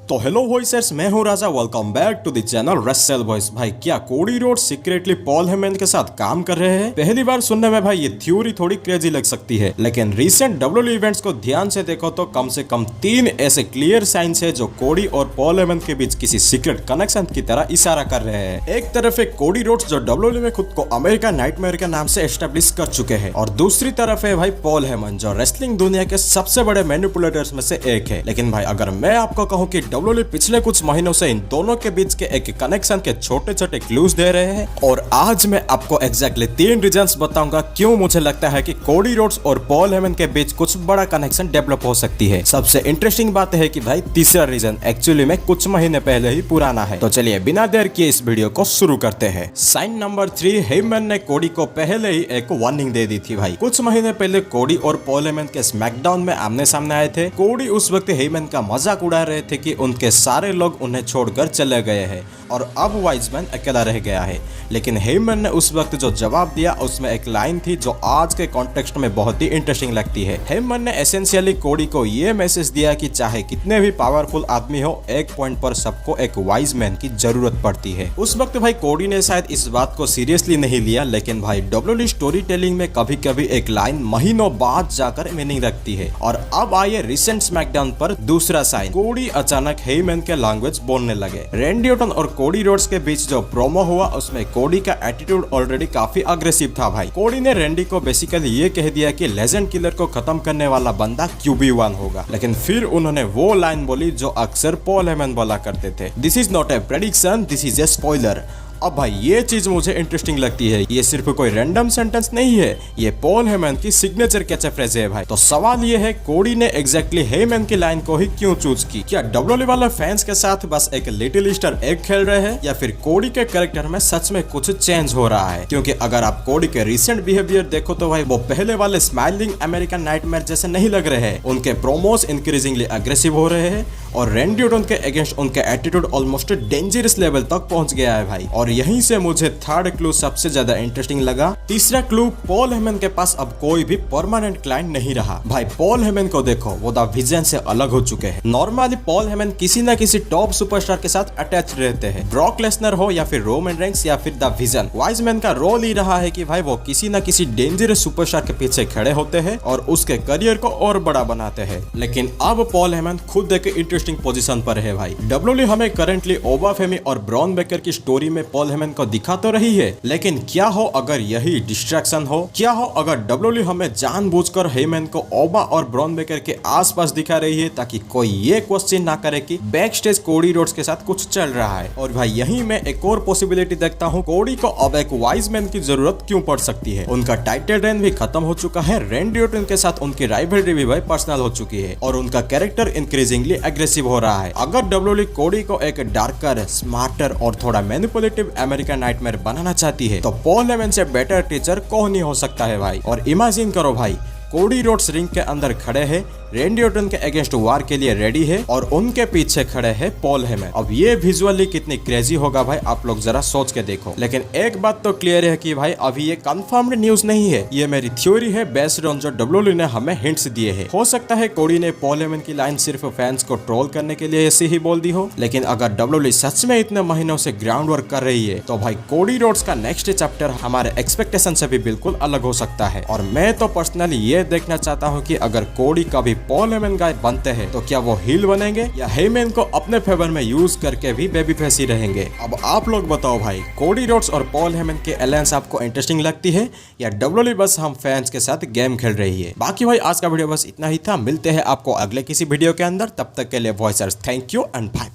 तो hello voicers, मैं हूं Raja. Welcome back to the channel wrestle voice. भाई क्या Cody Rhodes secretly Paul Heyman के साथ काम कर रहे हैं? पहली बार सुनने में भाई ये थ्योरी थोड़ी क्रेजी लग सकती है, लेकिन रिसेंट डब्ल्यूडब्ल्यूई इवेंट्स को ध्यान से देखो तो कम से कम 3 ऐसे क्लियर साइंस है जो कोडी और पॉल हेमन के बीच किसी सीक्रेट कनेक्शन की तरह इशारा कर रहे हैं। एक तरफ है कोडी रोड्स जो डब्ल्यूडब्ल्यूई में खुद को अमेरिका नाइटमेयर के नाम से एस्टेब्लिश कर चुके हैं, और दूसरी तरफ है भाई पॉल हेमन जो रेसलिंग दुनिया के सबसे बड़े मैनिपुलेटर्स में से एक है। लेकिन भाई अगर मैं आपको कहूँ कि डब्ल्यूडब्ल्यूई पिछले कुछ महीनों से इन दोनों के बीच के एक कनेक्शन के छोटे छोटे क्लूज दे रहे हैं, और आज मैं आपको एग्जैक्टली 3 रीजंस बताऊंगा क्यों मुझे लगता है कि कोडी रोड्स और पॉल हेमन के बीच कुछ बड़ा कनेक्शन डेवलप हो सकती है। सबसे इंटरेस्टिंग बात है कि भाई तीसरा रीजन एक्चुअली में कुछ महीने पहले ही पुराना है। तो चलिए बिना देर किए इस वीडियो को शुरू करते हैं। साइन नंबर 3, हेमन ने कोडी को पहले ही एक वार्निंग दे दी थी। भाई कुछ महीने पहले कोडी और पॉल हेमन के स्मैकडाउन में आमने सामने आए थे। कोडी उस वक्त हेमन का मजाक उड़ा रहे थे कि उनके सारे लोग उन्हें छोड़कर चले गए हैं और अब वाइजमैन अकेला रह गया है। लेकिन हेमन ने उस वक्त जो जवाब दिया उसमें एक लाइन थी जो आज के कॉन्टेक्स्ट में बहुत ही इंटरेस्टिंग लगती है। हेमन ने एसेंशियली कोडी को ये मैसेज दिया कि चाहे कितने भी पावरफुल आदमी हो, एक पॉइंट पर सबको एक वाइज मैन की जरूरत पड़ती है। उस वक्त भाई कोडी ने शायद इस बात को सीरियसली नहीं लिया, लेकिन भाई डब्ल्यूडब्ल्यूई स्टोरी टेलिंग में कभी कभी एक लाइन महीनों बाद जाकर मीनिंग रखती है। और अब आइए रिसेंट स्मैकडाउन पर दूसरा साइन। कोडी अचानक हेमन के लैंग्वेज बोलने लगे। रैंडी ऑर्टन और कोडी रोड्स के बीच जो प्रोमो हुआ उसमें कोडी का एटीट्यूड ऑलरेडी काफी अग्रेसिव था। भाई कोडी ने रैंडी को बेसिकली ये कह दिया कि लेजेंड किलर को खत्म करने वाला बंदा QB1 होगा। लेकिन फिर उन्होंने वो लाइन बोली जो अक्सर पॉल हेमन बोला करते थे, this is not a prediction, this is a spoiler. अब भाई ये चीज मुझे इंटरेस्टिंग लगती है। ये सिर्फ कोई रैंडम सेंटेंस नहीं है, ये पॉल हेमन की सिग्नेचर कैच फ्रेज है। भाई तो सवाल ये है कोडी ने एग्जैक्टली हेमन की लाइन को ही क्यों चूज की? क्या डब्ल्यूडब्ल्यूई वाले फैंस के साथ बस एक लिटिल ईस्टर एग खेल रहे हैं, या फिर कोडी के कैरेक्टर में सच में कुछ चेंज हो रहा है? क्योंकि अगर आप कोडी के रिसेंट बिहेवियर देखो तो भाई वो पहले वाले स्माइलिंग अमेरिकन नाइटमेयर जैसे नहीं लग रहे हैं। उनके प्रोमोस इंक्रीजिंगली अग्रेसिव हो रहे हैं और रैंडी ऑर्टन के अगेंस्ट उनका एटीट्यूड ऑलमोस्ट डेंजरस लेवल तक पहुंच गया है। भाई और यहीं से मुझे थर्ड क्लू सबसे ज्यादा इंटरेस्टिंग लगा। तीसरा क्लू, पॉल हेमन के पास अब कोई भी परमानेंट क्लाइंट नहीं रहा। भाई पॉल हेमन को देखो, वो द विजन से अलग हो चुके हैं। नॉर्मली पॉल हेमन किसी न किसी टॉप सुपरस्टार के साथ अटैच रहते हैं, ब्रॉक लेसनर हो या फिर रोमन रेंस या फिर द विजन। वाइजमैन का रोल ही रहा है कि भाई वो किसी न किसी डेंजरस सुपरस्टार के पीछे खड़े होते हैं और उसके करियर को और बड़ा बनाते हैं। लेकिन अब पॉल हेमन खुद एक इंटरेस्टिंग पोजीशन पर है। भाई डब्ल्यूडब्ल्यूई हमें करंटली ओबा फेमी और ब्रॉन बेकर की स्टोरी में पॉल हेमन को दिखा तो रही है, लेकिन क्या हो अगर यही डिस्ट्रैक्शन हो? क्या हो अगर डब्ल्यूडब्ल्यूई हमें जानबूझकर हेमन को ओबा और ब्रॉन बेकर के आसपास दिखा रही है ताकि कोई ये क्वेश्चन ना करे कि बैक स्टेज कोडी रोड्स के साथ कुछ चल रहा है? और भाई यही मैं एक और पॉसिबिलिटी देखता हूँ, कोडी को अब एक वाइज मैन की जरूरत क्यों पड़ सकती है? उनका टाइटल रेन भी खत्म हो चुका है, रैंडी ऑर्टन के साथ उनकी राइवलरी भी भाई पर्सनल हो चुकी है और उनका कैरेक्टर इंक्रीजिंगली एग्रेसिव हो रहा है। अगर डब्ल्यूडब्ल्यूई कोडी को एक डार्कर, स्मार्टर और थोड़ा मैनिपुलेटिव अमेरिकन नाइटमेयर बनाना चाहती है तो पॉल हेमन से बेटर टीचर कौन ही हो सकता है? भाई और इमेजिन करो भाई, कोडी रोड्स रिंग के अंदर खड़े हैं, रैंडी ऑर्टन के अगेंस्ट वार के लिए रेडी है और उनके पीछे खड़े हैं पॉल हेमन। अब ये विजुअली कितनी क्रेजी होगा भाई, आप लोग जरा सोच के देखो। लेकिन एक बात तो क्लियर है कि भाई अभी ये कंफर्म्ड न्यूज नहीं है, ये मेरी थ्योरी है बेस्ड ऑन जो डब्ल्यूडब्ल्यूई ने हमें हिंट्स दिए हैं। हो सकता है कोडी ने पॉल हेमन की लाइन सिर्फ फैंस को ट्रोल करने के लिए ऐसे ही बोल दी हो, लेकिन अगर डब्ल्यूडब्ल्यूई सच में इतने महीनों से ग्राउंड वर्क कर रही है तो भाई कोडी रोड्स का नेक्स्ट चैप्टर हमारे एक्सपेक्टेशन से भी बिल्कुल अलग हो सकता है। और मैं तो पर्सनली ये देखना चाहता हूँ कि अगर कोडी कभी पॉल हेमन गाय बनते हैं तो क्या वो हील बनेंगे या हेमन को अपने फेवर में यूज करके भी बेबी फेस ही रहेंगे? अब आप लोग बताओ भाई, कोडी रोड्स और पॉल हेमन के अलायंस आपको इंटरेस्टिंग लगती है या डब्ल्यूडब्ल्यूई बस हम फैंस के साथ गेम खेल रही है? बाकी भाई आज का वीडियो बस इतना ही था, मिलते हैं आपको अगले किसी वीडियो के अंदर। तब तक के लिए वॉइसर्स, थैंक यू एंड बाय।